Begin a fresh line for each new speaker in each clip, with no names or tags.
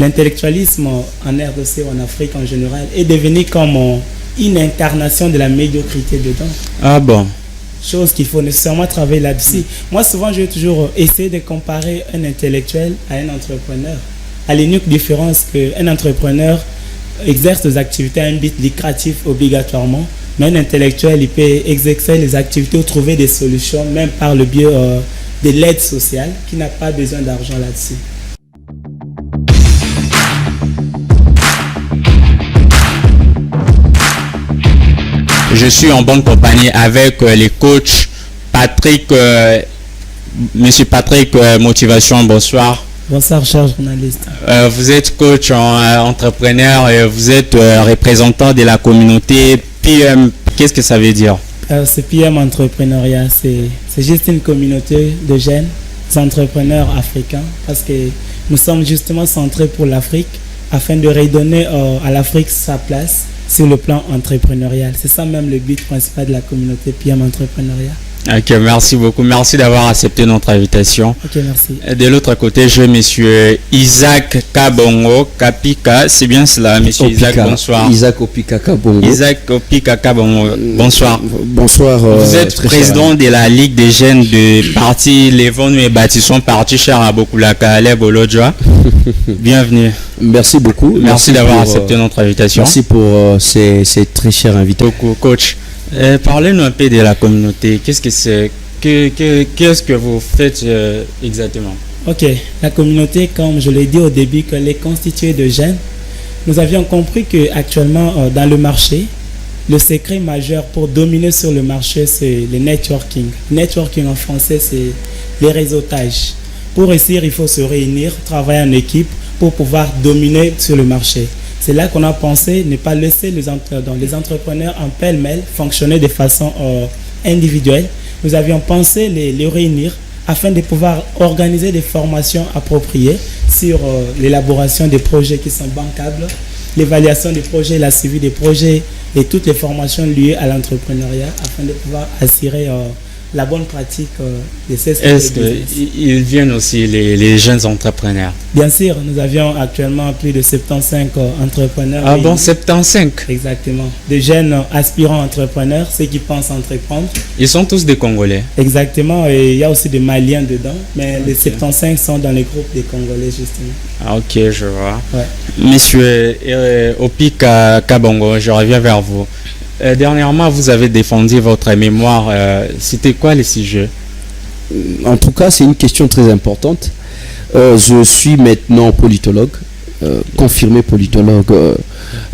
l'intellectualisme en RDC ou en Afrique en général est devenu comme une incarnation de la médiocrité dedans.
Ah bon?
Chose qu'il faut nécessairement travailler là-dessus. Moi, souvent, je vais toujours essayer de comparer un intellectuel à un entrepreneur. À l'unique différence qu'un entrepreneur exerce des activités à un but lucratif obligatoirement, mais un intellectuel, il peut exercer les activités ou trouver des solutions, même par le biais de l'aide sociale, qui n'a pas besoin d'argent là-dessus.
Je suis en bonne compagnie avec les coachs Patrick, Monsieur Patrick Motivation, bonsoir.
Bonsoir, cher journaliste.
Vous êtes coach entrepreneur et vous êtes représentant de la communauté PM. Qu'est-ce que ça veut dire?
C'est PM Entrepreneuriat, c'est juste une communauté de jeunes entrepreneurs africains parce que nous sommes justement centrés pour l'Afrique afin de redonner à l'Afrique sa place sur le plan entrepreneurial. C'est ça même le but principal de la communauté PM Entrepreneuriat.
Ok, merci beaucoup. Merci d'avoir accepté notre invitation.
Ok, merci.
De l'autre côté, j'ai monsieur Isaac Kabongo Kapika. C'est bien cela, monsieur
Opika.
Isaac, bonsoir.
Isaac Opika Kabongo.
Isaac Opika Kabongo, bonsoir.
Bonsoir.
Vous êtes président de la Ligue des jeunes de parti Lévon et Bâtissons, parti cher à Bokulaka, Aleb Olodjoa. Bienvenue.
Merci beaucoup.
Merci d'avoir accepté notre invitation.
Merci pour ces très chers invités.
Beaucoup, coach. Parlez-nous un peu de la communauté. Qu'est-ce que c'est? Qu'est-ce que vous faites exactement?
Ok, la communauté, comme je l'ai dit au début, qu'elle est constituée de jeunes. Nous avions compris qu'actuellement, dans le marché, le secret majeur pour dominer sur le marché, c'est le networking. Networking en français, c'est le réseautage. Pour réussir, il faut se réunir, travailler en équipe pour pouvoir dominer sur le marché. C'est là qu'on a pensé ne pas laisser les entrepreneurs en pêle-mêle fonctionner de façon individuelle. Nous avions pensé les réunir afin de pouvoir organiser des formations appropriées sur l'élaboration des projets qui sont bancables, l'évaluation des projets, la suivi des projets et toutes les formations liées à l'entrepreneuriat afin de pouvoir assurer la bonne pratique de ces secteurs.
Est-ce qu'ils viennent aussi, les jeunes entrepreneurs?
Bien sûr, nous avions actuellement plus de 75 entrepreneurs.
Ah bon, 75?
Exactement. Des jeunes aspirants entrepreneurs, ceux qui pensent entreprendre.
Ils sont tous des Congolais?
Exactement, et il y a aussi des Maliens dedans, mais les 75 sont dans les groupes des Congolais, justement.
Ah, ok, je vois.
Ouais.
Monsieur Opika Kabongo, je reviens vers vous. Dernièrement, vous avez défendu votre mémoire. C'était quoi les sujets?
En tout cas, c'est une question très importante. Je suis maintenant politologue, confirmé politologue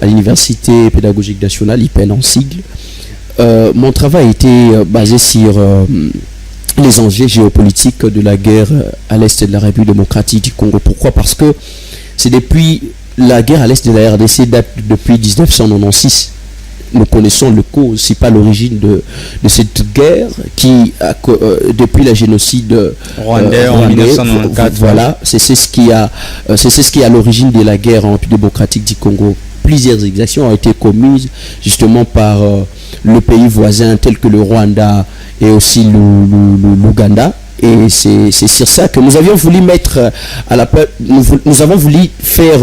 à l'Université pédagogique nationale, IPN en sigle. Mon travail a été basé sur les enjeux géopolitiques de la guerre à l'est de la République démocratique du Congo. Pourquoi? Parce que c'est depuis la guerre à l'est de la RDC date depuis 1996. Nous connaissons le cause, c'est pas l'origine de cette guerre qui, depuis le génocide
rwandais en 1994.
Voilà, c'est ce qui est à l'origine de la guerre en République démocratique du Congo. Plusieurs exactions ont été commises justement par le pays voisin tel que le Rwanda et aussi l'Ouganda. Et c'est sur ça que nous avions voulu mettre à la place, nous avons voulu faire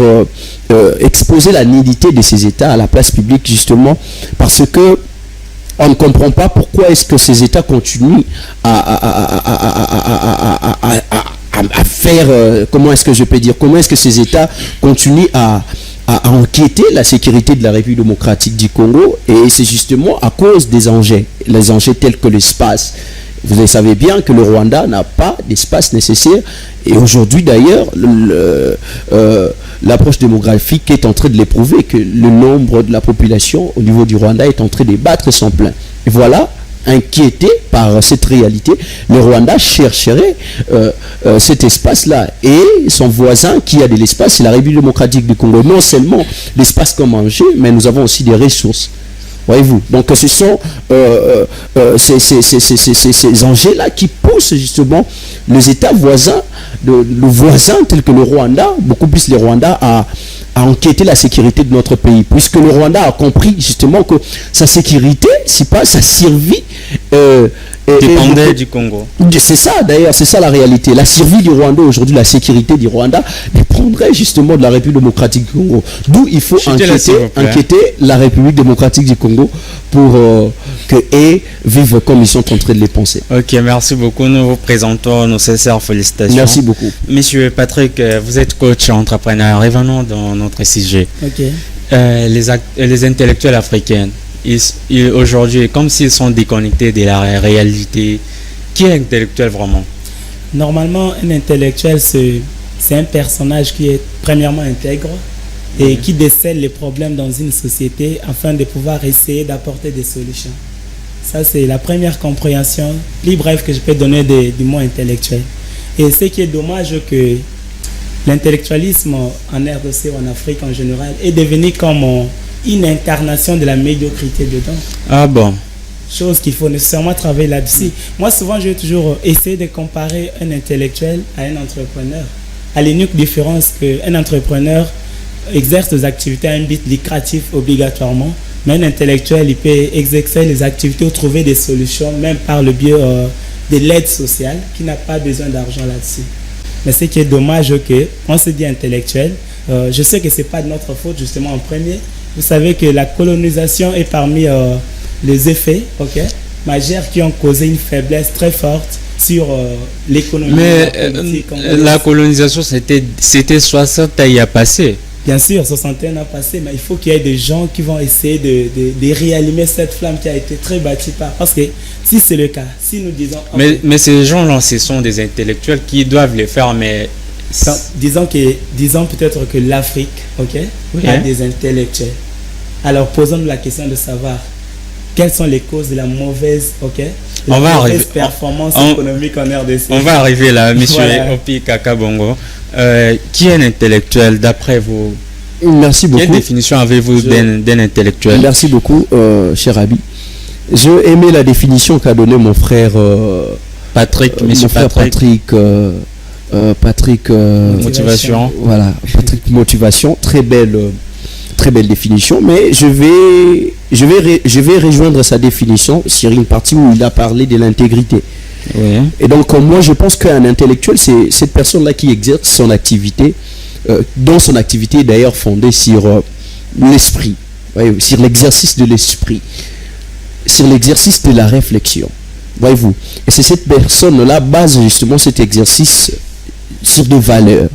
exposer la nudité de ces États à la place publique justement parce que on ne comprend pas pourquoi est-ce que ces États continuent à faire, comment est-ce que je peux dire, comment est-ce que ces États continuent à enquêter la sécurité de la République démocratique du Congo, et c'est justement à cause des enjeux, les enjeux tels que l'espace. Vous savez bien que le Rwanda n'a pas d'espace nécessaire, et aujourd'hui d'ailleurs l'approche démographique est en train de l'éprouver, que le nombre de la population au niveau du Rwanda est en train de battre son plein. Et voilà, inquiété par cette réalité, le Rwanda chercherait cet espace-là, et son voisin qui a de l'espace, c'est la République démocratique du Congo. Non seulement l'espace comme enjeu, mais nous avons aussi des ressources. Voyez-vous, donc ce sont ces enjeux-là qui poussent justement les États voisins, le voisin tel que le Rwanda, beaucoup plus le Rwanda, à enquêter la sécurité de notre pays, puisque le Rwanda a compris justement que sa sécurité, c'est pas sa survie,
dépendait du Congo.
C'est ça d'ailleurs, c'est ça la réalité. La survie du Rwanda aujourd'hui, la sécurité du Rwanda dépendrait justement de la République démocratique du Congo. D'où il faut enquêter la République démocratique du Congo pour que vive comme ils sont en train de les penser.
Ok, merci beaucoup. Nous vous présentons nos sincères félicitations.
Merci beaucoup.
Monsieur Patrick, vous êtes coach entrepreneur. Revenons dans notre sujet.
Ok.
Les intellectuels africains, aujourd'hui, comme s'ils sont déconnectés de la réalité, qui est intellectuel vraiment?
Normalement, un intellectuel, c'est un personnage qui est premièrement intègre et qui décèle les problèmes dans une société afin de pouvoir essayer d'apporter des solutions. Ça, c'est la première compréhension plus brève que je peux donner du mot intellectuel. Et ce qui est dommage, que l'intellectualisme en RDC ou en Afrique en général est devenu comme une incarnation de la médiocrité dedans.
Ah bon?
Chose qu'il faut nécessairement travailler là-dessus. Moi, souvent, je vais toujours essayer de comparer un intellectuel à un entrepreneur. À l'unique différence qu'un entrepreneur exerce des activités à un but lucratif obligatoirement, mais un intellectuel, il peut exercer les activités ou trouver des solutions, même par le biais de l'aide sociale, qui n'a pas besoin d'argent là-dessus. Mais ce qui est dommage, on se dit intellectuel. Je sais que ce n'est pas de notre faute, justement, en premier. Vous savez que la colonisation est parmi les effets majeurs qui ont causé une faiblesse très forte sur l'économie.
Mais la colonisation, c'était 60 ans il y a passé.
Bien sûr, 61 ans passé, mais il faut qu'il y ait des gens qui vont essayer de réallumer cette flamme qui a été très bâtie par... Parce que si c'est le cas, si nous disons...
Mais ces gens-là, ce sont des intellectuels qui doivent le faire, mais...
Disons peut-être que l'Afrique, a des intellectuels. Alors posons-nous la question de savoir quelles sont les causes de la mauvaise, performance économique en RDC.
On va arriver là, monsieur Opi Kakabongo. Qui est un intellectuel d'après vous?
Merci beaucoup.
Quelle définition avez-vous d'un intellectuel?
Merci beaucoup, cher Abi. J'ai aimé la définition qu'a donnée mon frère
Patrick,
monsieur Patrick. Patrick
Motivation.
Voilà, Patrick Motivation. Très belle définition, mais je vais rejoindre sa définition sur une partie où il a parlé de l'intégrité.
Oui.
Et donc moi je pense qu'un intellectuel, c'est cette personne-là qui exerce son activité, dont son activité est d'ailleurs fondée sur l'esprit, sur l'exercice de l'esprit, sur l'exercice de la réflexion. Voyez-vous. Et c'est cette personne-là base justement cet exercice sur des valeurs.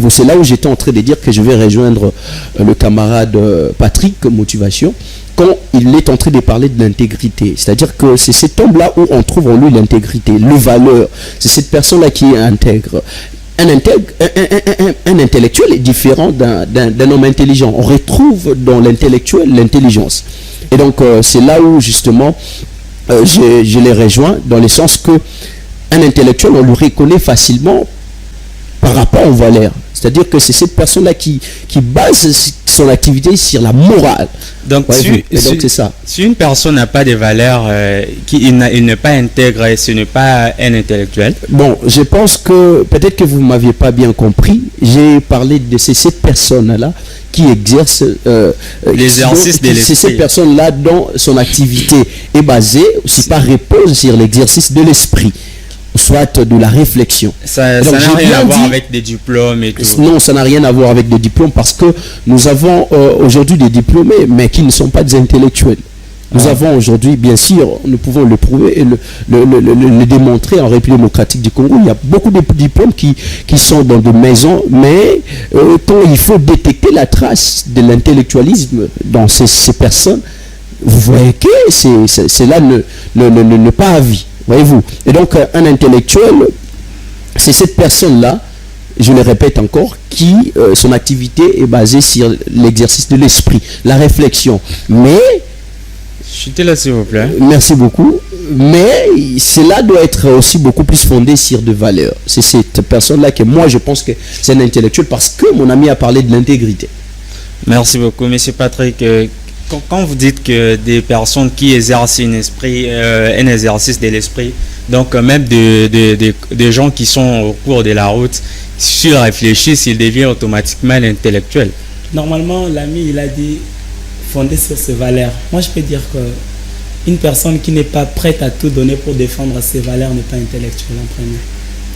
C'est là où j'étais en train de dire que je vais rejoindre le camarade Patrick Motivation quand il est en train de parler de l'intégrité. C'est-à-dire que c'est cet homme-là où on trouve en lui l'intégrité, le valeur. C'est cette personne-là qui est intègre. Un intellectuel est différent d'un homme intelligent. On retrouve dans l'intellectuel l'intelligence. Et donc c'est là où justement je les rejoins, dans le sens que un intellectuel, on le reconnaît facilement par rapport aux valeurs. C'est-à-dire que c'est cette personne-là qui base son activité sur la morale.
Donc,
c'est ça.
Si une personne n'a pas de valeurs, il n'est pas intègre, ce n'est pas un intellectuel.
Bon, je pense que peut-être que vous ne m'aviez pas bien compris. J'ai parlé de cette personne-là qui exerce
l'exercice de l'esprit.
C'est cette personne-là dont son activité est basée, aussi pas repose sur l'exercice de l'esprit, soit de la réflexion.
Ça n'a rien à voir avec des diplômes et tout.
Non, ça n'a rien à voir avec des diplômes, parce que nous avons aujourd'hui des diplômés, mais qui ne sont pas des intellectuels. Nous avons aujourd'hui, bien sûr, nous pouvons le prouver et le démontrer en République démocratique du Congo. Il y a beaucoup de diplômes qui sont dans des maisons, mais quand il faut détecter la trace de l'intellectualisme dans ces personnes, vous voyez que c'est là ne pas à vie. Voyez-vous. Et donc, un intellectuel, c'est cette personne-là, je le répète encore, qui, son activité est basée sur l'exercice de l'esprit, la réflexion. Mais...
Chutez là, s'il vous plaît.
Merci beaucoup. Mais cela doit être aussi beaucoup plus fondé sur des valeurs. C'est cette personne-là que moi, je pense que c'est un intellectuel, parce que mon ami a parlé de l'intégrité.
Merci beaucoup, monsieur Patrick. Quand vous dites que des personnes qui exercent un exercice de l'esprit, donc même des gens qui sont au cours de la route, s'ils réfléchissent, ils deviennent automatiquement intellectuels.
Normalement, l'ami, il a dit fondé sur ses valeurs. Moi, je peux dire que Une personne qui n'est pas prête à tout donner pour défendre ses valeurs n'est pas intellectuelle en premier.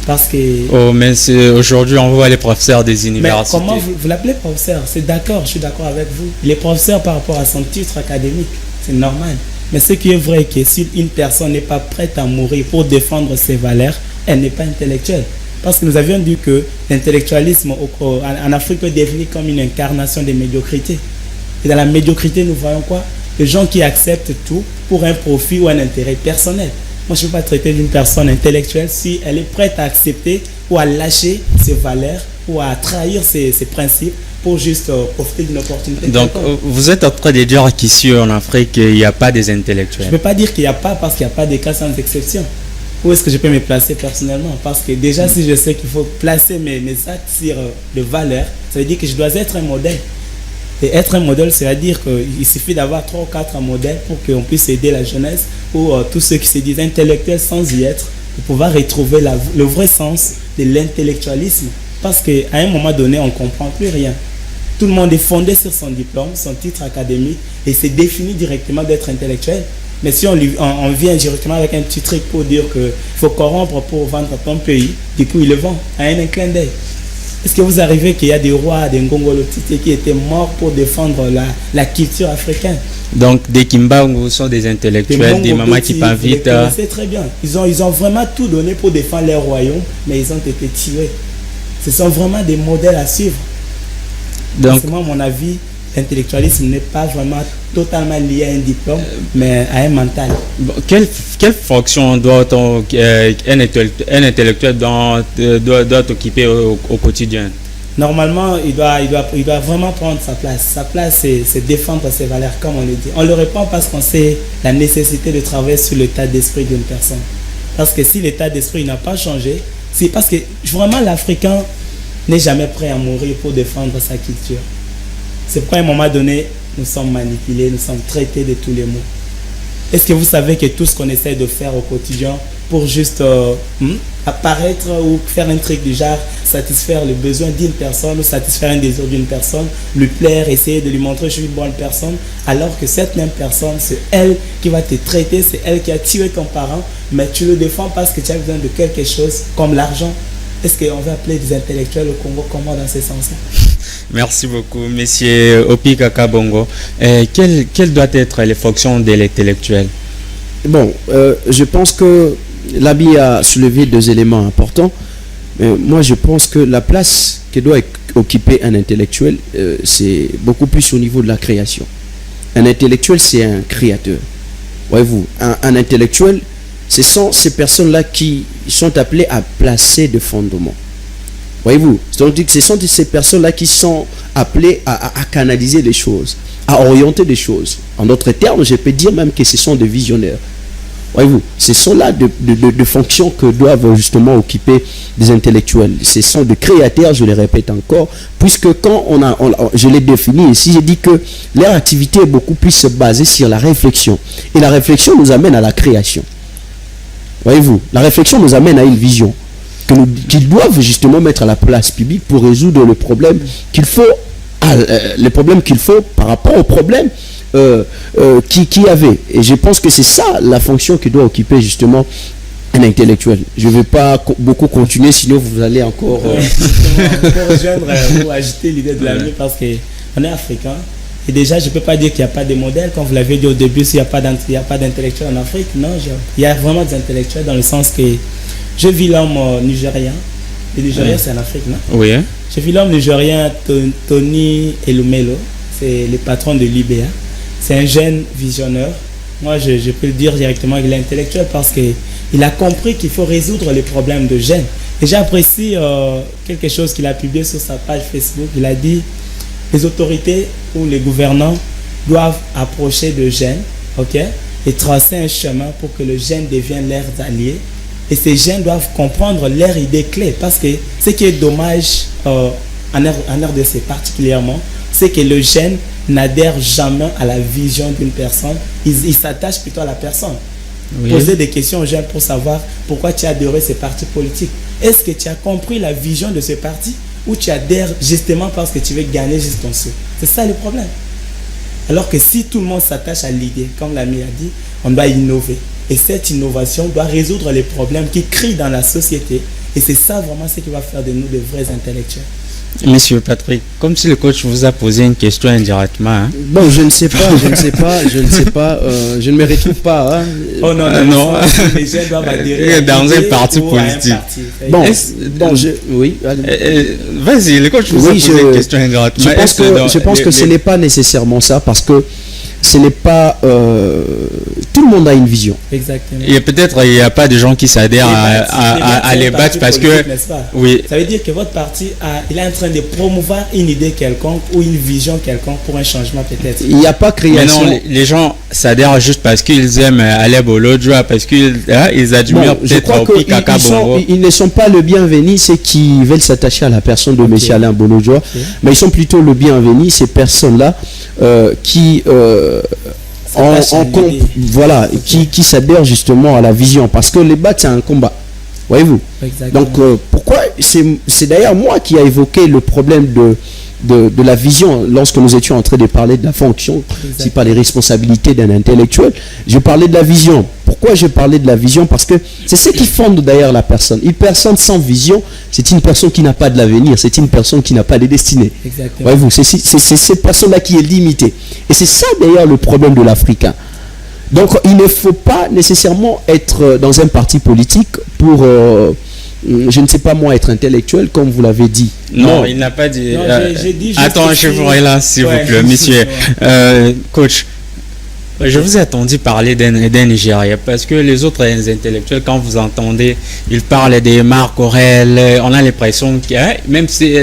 Parce que...
Oh, mais aujourd'hui, on voit les professeurs des
Mais
universités.
comment vous l'appelez professeur? C'est d'accord, je suis d'accord avec vous. Les professeurs par rapport à son titre académique, c'est normal. Mais ce qui est vrai, c'est que si une personne n'est pas prête à mourir pour défendre ses valeurs, elle n'est pas intellectuelle. Parce que nous avions dit que l'intellectualisme en Afrique est défini comme une incarnation de médiocrité. Et dans la médiocrité, nous voyons quoi? Les gens qui acceptent tout pour un profit ou un intérêt personnel. Moi, je ne peux pas traiter d'une personne intellectuelle si elle est prête à accepter ou à lâcher ses valeurs ou à trahir ses principes pour juste profiter d'une opportunité.
Donc, vous êtes en train de dire qu'ici en Afrique, il n'y a pas des intellectuels.
Je ne peux pas dire qu'il n'y a pas parce qu'il n'y a pas de cas sans exception. Où est-ce que je peux me placer personnellement? Parce que déjà, si je sais qu'il faut placer mes actes sur de valeurs, ça veut dire que je dois être un modèle. Et être un modèle, c'est-à-dire qu'il suffit d'avoir 3 ou 4 modèles pour qu'on puisse aider la jeunesse ou tous ceux qui se disent intellectuels sans y être, de pouvoir retrouver le vrai sens de l'intellectualisme. Parce qu'à un moment donné, on ne comprend plus rien. Tout le monde est fondé sur son diplôme, son titre académique, et c'est défini directement d'être intellectuel. Mais si on vient directement avec un petit truc pour dire qu'il faut corrompre pour vendre ton pays, du coup il le vend à un clin d'œil. Est-ce que vous arrivez qu'il y a des rois, des Ngongolotite qui étaient morts pour défendre la culture africaine?
Donc des Kimbangu sont des intellectuels, des mamans qui t'invitent.
C'est très bien. Ils ont vraiment tout donné pour défendre leur royaume, mais ils ont été tués. Ce sont vraiment des modèles à suivre. Donc, moi, à mon avis, l'intellectualisme n'est pas vraiment totalement lié à un diplôme, mais à un mental.
Quelle fonction doit un intellectuel doit occuper au quotidien?
Normalement, il doit vraiment prendre sa place. Sa place, c'est défendre ses valeurs, comme on le dit. On le répond parce qu'on sait la nécessité de travailler sur l'état d'esprit d'une personne. Parce que si l'état d'esprit n'a pas changé, c'est parce que vraiment l'Africain n'est jamais prêt à mourir pour défendre sa culture. C'est pourquoi à un moment donné, nous sommes manipulés, nous sommes traités de tous les maux. Est-ce que vous savez que tout ce qu'on essaie de faire au quotidien pour juste apparaître ou faire un truc du genre, satisfaire le besoin d'une personne ou satisfaire un désir d'une personne, lui plaire, essayer de lui montrer que je suis une bonne personne, alors que cette même personne, c'est elle qui va te traiter, c'est elle qui a tué ton parent, mais tu le défends parce que tu as besoin de quelque chose comme l'argent. Est-ce qu'on va appeler des intellectuels au Congo comment dans ce sens-là?
Merci beaucoup, monsieur Opi Kaka Bongo. Quelles doivent être les fonctions de l'intellectuel?
Bon, je pense que l'ABI a soulevé 2 éléments importants. Moi, je pense que la place que doit occuper un intellectuel, c'est beaucoup plus au niveau de la création. Un intellectuel, c'est un créateur. Voyez-vous, un intellectuel, ce sont ces personnes-là qui sont appelées à placer des fondements. Voyez-vous, c'est-à-dire que ce sont ces personnes-là qui sont appelées à canaliser les choses, à orienter les choses. En d'autres termes, je peux dire même que ce sont des visionnaires. Voyez-vous, ce sont là de fonctions que doivent justement occuper des intellectuels. Ce sont des créateurs, je le répète encore, puisque quand je l'ai défini ici, j'ai dit que leur activité est beaucoup plus basée sur la réflexion. Et la réflexion nous amène à la création. Voyez-vous, la réflexion nous amène à une vision qu'ils doivent justement mettre à la place publique pour résoudre le problème qu'il faut, par rapport au problème qui y avait. Et je pense que c'est ça la fonction que doit occuper justement un intellectuel. Je ne vais pas beaucoup continuer, sinon vous allez encore...
Pour rejoindre ou agiter l'idée de l'avenir, parce qu'on est africain. Et déjà, je ne peux pas dire qu'il n'y a pas de modèle. Comme vous l'avez dit au début, s'il n'y a pas d'intellectuels en Afrique, non, il y a vraiment des intellectuels dans le sens que je vis l'homme nigérien. Le Nigeria, c'est en Afrique, non?
Oui.
Je vis l'homme nigérien Tony Elumelo. C'est le patron de l'IBA. C'est un jeune visionnaire. Moi, je peux le dire directement qu'il est intellectuel parce qu'il a compris qu'il faut résoudre les problèmes de jeunes. Et j'apprécie quelque chose qu'il a publié sur sa page Facebook. Il a dit les autorités ou les gouvernants doivent approcher de jeunes, ok, et tracer un chemin pour que le jeune devienne leurs alliés. Et ces jeunes doivent comprendre leurs idées clés. Parce que ce qui est dommage en RDC particulièrement, c'est que le jeune n'adhère jamais à la vision d'une personne. Il s'attache plutôt à la personne. Oui. Poser des questions aux jeunes pour savoir pourquoi tu as adhéré à ces partis politiques. Est-ce que tu as compris la vision de ce parti ou tu adhères justement parce que tu veux gagner juste ton sou? C'est ça le problème. Alors que si tout le monde s'attache à l'idée, comme l'ami a dit, on doit innover. Et cette innovation doit résoudre les problèmes qui crient dans la société. Et c'est ça vraiment ce qui va faire de nous de vrais intellectuels.
Monsieur Patrick, comme si le coach vous a posé une question indirectement. Hein?
Bon, je ne sais pas, je ne me retrouve pas. Hein.
Oh non, non. Les gens doivent adhérer
dans un parti politique.
Oui.
Vas-y, le coach vous a posé une question indirectement.
Je pense que ce n'est pas nécessairement ça, parce que ce n'est pas... tout le monde a une vision.
Exactement.
Et peut-être il n'y a pas de gens qui s'adhèrent à les battre parce que...
Oui. Ça veut dire que votre parti il est en train de promouvoir une idée quelconque ou une vision quelconque pour un changement peut-être.
Il n'y a pas création.
Mais non, les gens s'adhèrent juste parce qu'ils aiment Aleb Olodjoa, parce qu'ils admirent peut-être Opi Kaka Bongo.
Ils ne sont pas le bienvenu, ceux qui veulent s'attacher à la personne de M. Alain Bolodjoa, mais ils sont plutôt le bienvenu, ces personnes-là qui qui s'adhèrent justement à la vision, parce que les battre c'est un combat, voyez-vous. Donc pourquoi c'est d'ailleurs moi qui a évoqué le problème de la vision lorsque nous étions en train de parler de la fonction, si pas les responsabilités d'un intellectuel. Je parlais de la vision. Pourquoi je parlais de la vision? Parce que c'est ce qui fonde d'ailleurs la personne. Une personne sans vision, c'est une personne qui n'a pas de l'avenir, c'est une personne qui n'a pas de destinée. Voyez-vous, c'est cette personne-là qui est limitée. Et c'est ça d'ailleurs le problème de l'Africain. Donc il ne faut pas nécessairement être dans un parti politique pour... je ne sais pas moi, être intellectuel, comme vous l'avez dit.
Non, il n'a pas dit...
j'ai dit
attends, je vous relance, s'il vous plaît, monsieur. Coach, je vous ai entendu parler d'un Nigérien, parce que les autres intellectuels, quand vous entendez, ils parlent des Marc Aurèle, on a l'impression que, même si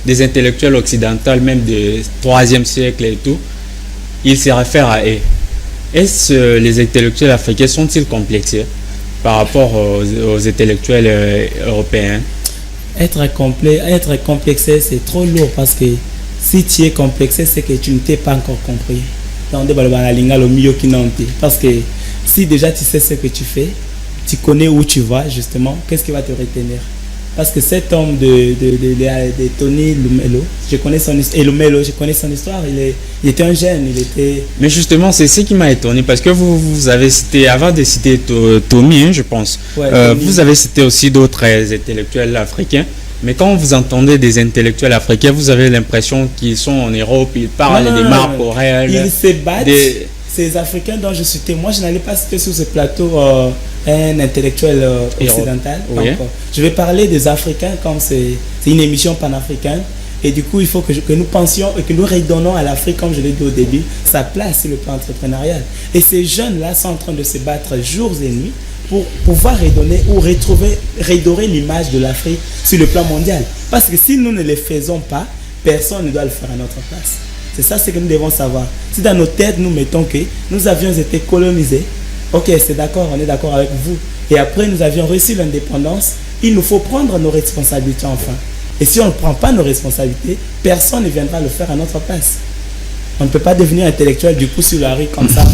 des intellectuels occidentaux, même du 3e siècle et tout, ils se réfèrent à eux. Est-ce les intellectuels africains sont-ils complexés par rapport aux intellectuels européens?
Être complexé, c'est trop lourd, parce que si tu es complexé, c'est que tu ne t'es pas encore compris. Parce que si déjà tu sais ce que tu fais, tu connais où tu vas justement, qu'est-ce qui va te retenir? Parce que cet homme de Tony Lumelo, je connais son histoire, il était un jeune, il était...
Mais justement, c'est ce qui m'a étonné, parce que vous avez cité, avant de citer Tommy, je pense, vous avez cité aussi d'autres intellectuels africains, mais quand vous entendez des intellectuels africains, vous avez l'impression qu'ils sont en Europe, ils parlent des Marc Aurèle.
Ils se battent, ces Africains dont je suis témoin, je n'allais pas citer sur ce plateau un intellectuel occidental.
Oui.
Donc, je vais parler des Africains comme c'est une émission panafricaine. Et du coup, il faut que nous pensions et que nous redonnons à l'Afrique, comme je l'ai dit au début, sa place sur le plan entrepreneurial. Et ces jeunes-là sont en train de se battre jours et nuits pour pouvoir redonner ou redorer l'image de l'Afrique sur le plan mondial. Parce que si nous ne le faisons pas, personne ne doit le faire à notre place. C'est ça ce que nous devons savoir. Si dans nos têtes, nous mettons que nous avions été colonisés, ok, c'est d'accord, on est d'accord avec vous. Et après, nous avions reçu l'indépendance, il nous faut prendre nos responsabilités enfin. Et si on ne prend pas nos responsabilités, personne ne viendra le faire à notre place. On ne peut pas devenir intellectuel du coup sur la rue comme ça.